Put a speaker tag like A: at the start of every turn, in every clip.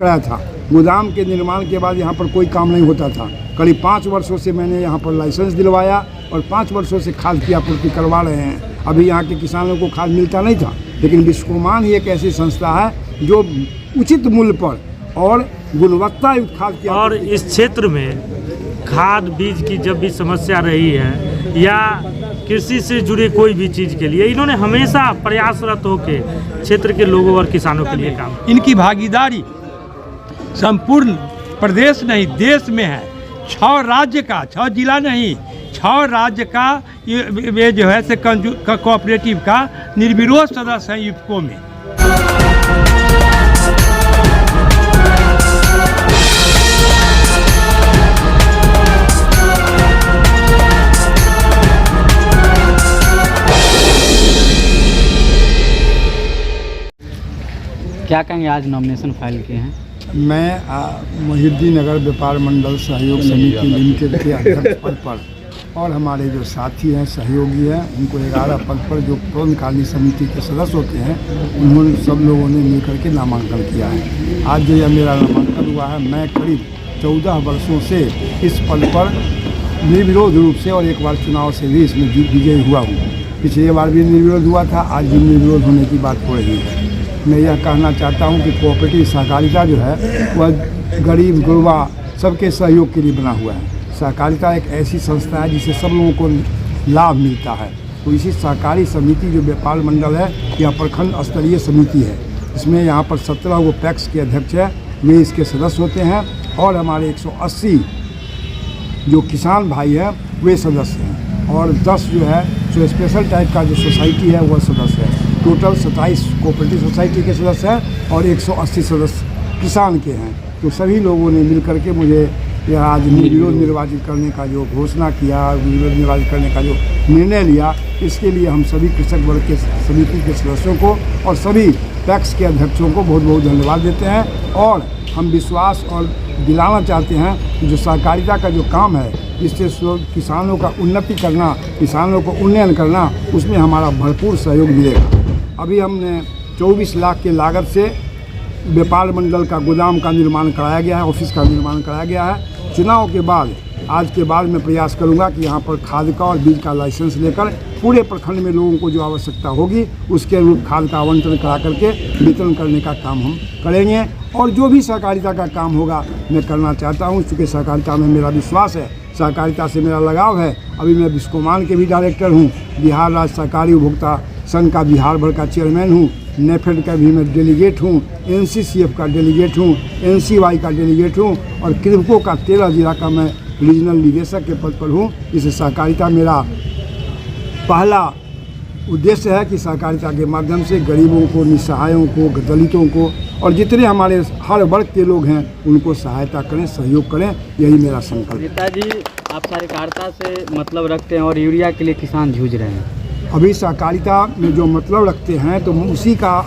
A: कराया था। गोदाम के निर्माण के बाद यहाँ पर कोई काम नहीं होता था। करीब 5 वर्षों से मैंने यहाँ पर लाइसेंस दिलवाया और 5 वर्षों से खाद की आपूर्ति करवा रहे हैं। अभी यहाँ के किसानों को खाद मिलता नहीं था, लेकिन विश्वकोमान ही एक ऐसी संस्था है जो उचित मूल्य पर और गुणवत्ता युक्त खाद की
B: और इस क्षेत्र में खाद बीज की जब भी समस्या रही है या कृषि से जुड़े कोई भी चीज़ के लिए इन्होंने हमेशा प्रयासरत होकर क्षेत्र के लोगों और किसानों के लिए काम।
C: इनकी भागीदारी संपूर्ण प्रदेश नहीं देश में है। 6 राज्य का, 6 जिला नहीं, 6 राज्य का ये जो है से कोऑपरेटिव का निर्विरोध सदस्य है यूपको में।
D: क्या कहेंगे, आज नॉमिनेशन फाइल किए हैं?
A: मैं मोहिउद्दीन नगर व्यापार मंडल सहयोग समिति लिमिटेड के अध्यक्ष पद पर और हमारे जो साथी हैं सहयोगी हैं उनको 11 पद पर जो पूर्णकालीन समिति के सदस्य होते हैं उन्होंने सब लोगों ने मिलकर के नामांकन किया है। आज जो यह मेरा नामांकन हुआ है, मैं करीब 14 वर्षों से इस पद पर निर्विरोध रूप से और एक बार चुनाव से भी इसमें विजयी हुआ हूँ। पिछली बार भी निर्विरोध हुआ था, आज भी निर्विरोध होने की बात हो रही है। मैं यह कहना चाहता हूं कि कोऑपरेटिव सहकारिता जो है वह गरीब गुरबा सबके सहयोग के लिए बना हुआ है। सहकारिता एक ऐसी संस्था है जिससे सब लोगों को लाभ मिलता है। तो इसी सहकारी समिति जो व्यापार मंडल है यह प्रखंड स्तरीय समिति है। इसमें यहाँ पर 17 वो पैक्स के अध्यक्ष है, वे इसके सदस्य होते हैं और हमारे 180 जो किसान भाई हैं वे सदस्य हैं और 10 जो है जो स्पेशल टाइप का जो सोसाइटी है वह सदस्य है। टोटल 27 कोऑपरेटिव सोसाइटी के सदस्य हैं और 180 सदस्य किसान के हैं। तो सभी लोगों ने मिलकर के मुझे यह आज निर्विरोध निर्वाचित करने का जो घोषणा किया, निर्विरोध निर्वाचित करने का जो निर्णय लिया, इसके लिए हम सभी कृषक वर्ग के समिति के सदस्यों को और सभी पैक्स के अध्यक्षों को बहुत बहुत धन्यवाद देते हैं। और हम विश्वास और दिलाना चाहते हैं कि जो सहकारिता का जो काम है जिससे किसानों का उन्नति करना, किसानों को उन्नयन करना, उसमें हमारा भरपूर सहयोग मिलेगा। अभी हमने 24 लाख के लागत से व्यापार मंडल का गोदाम का निर्माण कराया गया है, ऑफिस का निर्माण कराया गया है। चुनाव के बाद आज के बाद मैं प्रयास करूंगा कि यहाँ पर खाद का और बीज का लाइसेंस लेकर पूरे प्रखंड में लोगों को जो आवश्यकता होगी उसके अनुरूप खाद का आवंटन करा करके वितरण करने का काम हम करेंगे। और जो भी सहकारिता का काम होगा मैं करना चाहता हूँ, चूँकि सहकारिता में मेरा विश्वास है, सहकारिता से मेरा लगाव है। अभी मैं विश्वकोमान के भी डायरेक्टर हूँ, बिहार राज्य सहकारी उपभोक्ता संघ का बिहार भर का चेयरमैन हूँ, नेफेड का भी मैं डेलीगेट हूँ, NCCF का डेलीगेट हूँ, NCY का डेलीगेट हूँ और क्रिप्को का 13 जिला का मैं रीजनल निदेशक के पद पर हूँ। इस सहकारिता मेरा पहला उद्देश्य है कि सहकारिता के माध्यम से गरीबों को, निस्सहायों को, दलितों को और जितने हमारे हर वर्ग के लोग हैं उनको सहायता करें, सहयोग करें, यही मेरा संकल्प है।
D: नेताजी, आप सहकारिता से मतलब रखते हैं और यूरिया के लिए किसान जूझ रहे हैं।
A: अभी सहकारिता में जो मतलब रखते हैं तो उसी का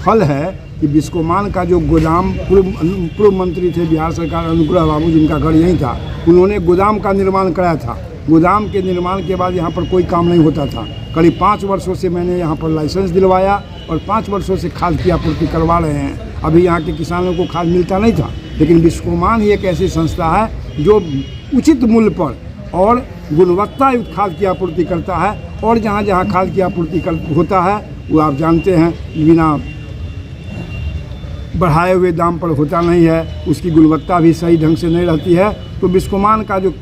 A: फल है कि विश्वकोमान का जो गोदाम पूर्व मंत्री थे बिहार सरकार अनुग्रह बाबू, जिनका घर यहीं था, उन्होंने गोदाम का निर्माण कराया था। गोदाम के निर्माण के बाद यहाँ पर कोई काम नहीं होता था। करीब 5 वर्षों से मैंने यहाँ पर लाइसेंस दिलवाया और 5 वर्षों से खाद की आपूर्ति करवा रहे हैं। अभी यहाँ के किसानों को खाद मिलता नहीं था, लेकिन विश्वकोमान ही एक ऐसी संस्था है जो उचित मूल्य पर और गुणवत्ता युक्त खाद की आपूर्ति करता है। और जहाँ जहाँ खाद की आपूर्ति होता है वो आप जानते हैं बिना बढ़ाए हुए दाम पर होता नहीं है, उसकी गुणवत्ता भी सही ढंग से नहीं रहती है। तो विश्वकोमान का जो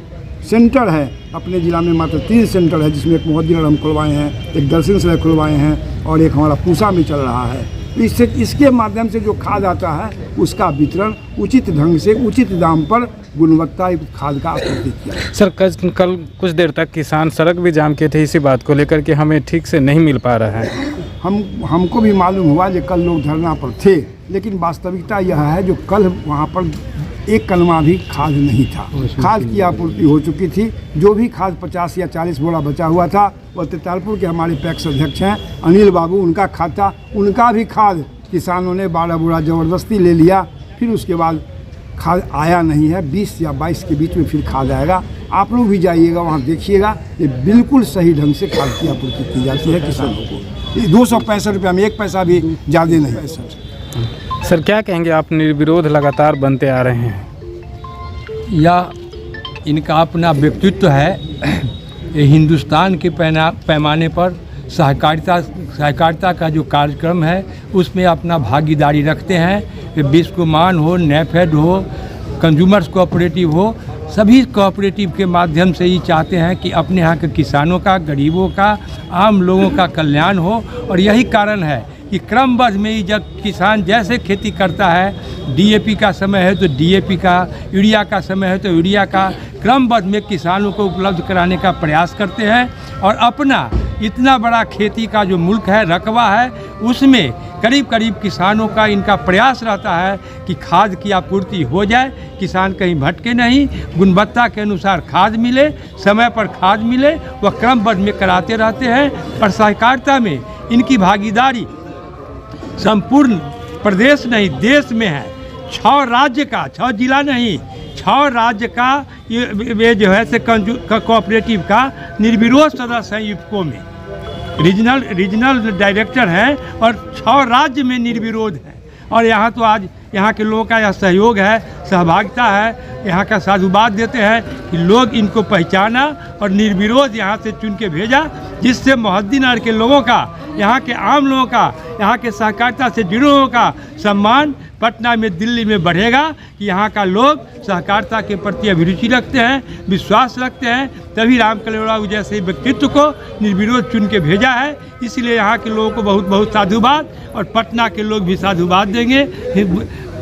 A: सेंटर है, अपने ज़िला में मात्र 3 सेंटर है, जिसमें एक मोहद्दीनगर हम खुलवाए हैं, एक दर्शन सराय खुलवाए हैं और एक हमारा पूसा में चल रहा है। इसके माध्यम से जो खाद आता है उसका वितरण उचित ढंग से उचित दाम पर गुणवत्ता युक्त खाद का आपूर्ति किया।
E: सर, कल कुछ देर तक किसान सड़क भी जाम किए थे इसी बात को लेकर कि हमें ठीक से नहीं मिल पा रहा है।
A: हमको भी मालूम हुआ कि कल लोग धरना पर थे, लेकिन वास्तविकता यह है जो कल वहाँ पर एक कलमा भी खाद नहीं था। खाद की आपूर्ति हो चुकी थी। जो भी खाद 50 या 40 बोरा बचा हुआ था वह तेतालपुर के हमारे पैक्स अध्यक्ष हैं अनिल बाबू, उनका खाद था। उनका भी खाद किसानों ने 12 बोरा ज़बरदस्ती ले लिया। फिर उसके बाद खाद आया नहीं है। 20 या 22 के बीच में फिर खाद आएगा। आप लोग भी जाइएगा, वहाँ देखिएगा, ये बिल्कुल सही ढंग से खाद की आपूर्ति की जाती है किसानों को। 265 रुपये में 1 पैसा भी ज़्यादा नहीं।
E: सर क्या कहेंगे, आप निर्विरोध लगातार बनते आ रहे हैं?
C: या इनका अपना व्यक्तित्व है। ये हिंदुस्तान के पैमाने पर सहकारिता का जो कार्यक्रम है उसमें अपना भागीदारी रखते हैं। विश्वमान हो, नेफेड हो, कंज्यूमर्स कोऑपरेटिव हो, सभी कोऑपरेटिव के माध्यम से ही चाहते हैं कि अपने यहाँ के किसानों का, गरीबों का, आम लोगों का कल्याण हो। और यही कारण है कि क्रमबद्ध में ही जब किसान जैसे खेती करता है, डीएपी का समय है तो डीएपी का, यूरिया का समय है तो यूरिया का, क्रमबद्ध में किसानों को उपलब्ध कराने का प्रयास करते हैं। और अपना इतना बड़ा खेती का जो मुल्क है, रकबा है, उसमें करीब करीब किसानों का इनका प्रयास रहता है कि खाद की आपूर्ति हो जाए, किसान कहीं भटके नहीं, गुणवत्ता के अनुसार खाद मिले, समय पर खाद मिले, वह क्रमबद्ध में कराते रहते हैं। और सहकारिता में इनकी भागीदारी संपूर्ण प्रदेश नहीं देश में है। 6 राज्य का, 6 जिला नहीं, 6 राज्य का ये जो है से कोऑपरेटिव का निर्विरोध सदस्य हैं। यूपको में रीजनल डायरेक्टर हैं और 6 राज्य में निर्विरोध हैं। और यहाँ तो आज यहाँ के लोगों का यह सहयोग है, सहभागिता है, यहाँ का साधुवाद देते हैं कि लोग इनको पहचाना और निर्विरोध यहाँ से चुन के भेजा, जिससे मोहद्दीनगर के लोगों का, यहाँ के आम लोगों का, यहाँ के सहकारिता से जुड़े लोगों का सम्मान पटना में, दिल्ली में बढ़ेगा कि यहाँ का लोग सहकारिता के प्रति अभिरुचि रखते हैं, विश्वास रखते हैं। तभी रामकलेवर बाबू जैसे व्यक्तित्व को निर्विरोध चुन के भेजा है। इसलिए यहाँ के लोगों को बहुत बहुत साधुवाद, और पटना के लोग भी साधुवाद देंगे,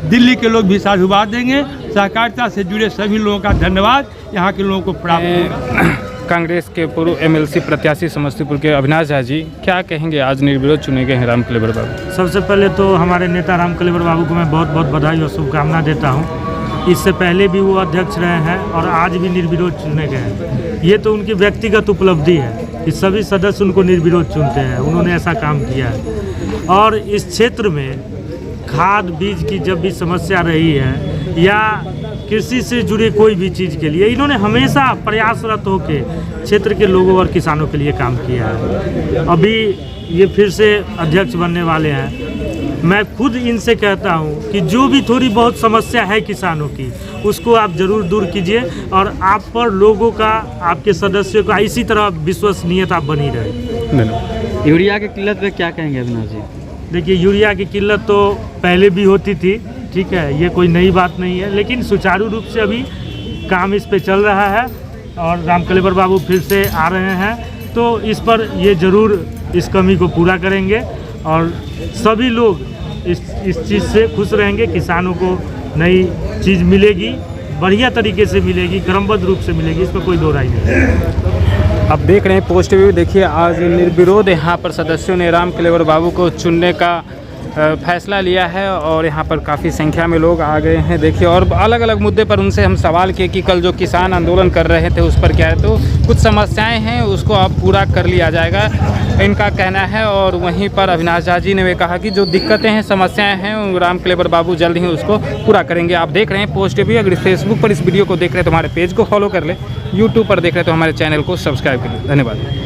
C: दिल्ली के लोग भी साधुवाद देंगे। सहकारिता से जुड़े सभी लोगों का धन्यवाद यहाँ के लोगों को प्राप्त होगा।
E: कांग्रेस के पूर्व एमएलसी प्रत्याशी समस्तीपुर के अविनाश झा जी, क्या कहेंगे, आज निर्विरोध चुने गए हैं रामकलेवर बाबू?
B: सबसे पहले तो हमारे नेता रामकलेवर बाबू को मैं बहुत बहुत बधाई और शुभकामना देता हूं। इससे पहले भी वो अध्यक्ष रहे हैं और आज भी निर्विरोध चुने गए हैं। ये तो उनकी व्यक्तिगत उपलब्धि है कि सभी सदस्य उनको निर्विरोध चुनते हैं। उन्होंने ऐसा काम किया है। और इस क्षेत्र में खाद बीज की जब भी समस्या रही है या कृषि से जुड़े कोई भी चीज़ के लिए, इन्होंने हमेशा प्रयासरत होकर क्षेत्र के लोगों और किसानों के लिए काम किया है। अभी ये फिर से अध्यक्ष बनने वाले हैं। मैं खुद इनसे कहता हूँ कि जो भी थोड़ी बहुत समस्या है किसानों की, उसको आप ज़रूर दूर कीजिए और आप पर लोगों का, आपके सदस्यों का इसी तरह विश्वसनीयता बनी रहे।
D: यूरिया की किल्लत पे क्या कहेंगे अविनाश जी?
B: देखिए, यूरिया की किल्लत तो पहले भी होती थी, ठीक है, ये कोई नई बात नहीं है, लेकिन सुचारू रूप से अभी काम इस पे चल रहा है और रामकलेवर बाबू फिर से आ रहे हैं, तो इस पर ये ज़रूर इस कमी को पूरा करेंगे और सभी लोग इस चीज़ से खुश रहेंगे। किसानों को नई चीज़ मिलेगी, बढ़िया तरीके से मिलेगी, क्रमबद्ध रूप से मिलेगी, इसमें कोई दो राय नहीं।
E: आप देख रहे हैं पोस्ट भी, देखिए आज निर्विरोध यहाँ पर सदस्यों ने रामकलेवर बाबू को चुनने का फैसला लिया है और यहाँ पर काफ़ी संख्या में लोग आ गए हैं। देखिए, और अलग अलग मुद्दे पर उनसे हम सवाल किए कि कल जो किसान आंदोलन कर रहे थे उस पर क्या है, तो कुछ समस्याएं हैं उसको अब पूरा कर लिया जाएगा, इनका कहना है। और वहीं पर अविनाश झा जी ने भी कहा कि जो दिक्कतें हैं, समस्याएं हैं, रामकलेवर बाबू जल्द ही उसको पूरा करेंगे। आप देख रहे हैं पोस्ट भी, अगर फेसबुक पर इस वीडियो को देख रहे हैं तो हमारे पेज को फॉलो कर लें, यूट्यूब पर देख रहे हैं तो हमारे चैनल को सब्सक्राइब कर लें। धन्यवाद।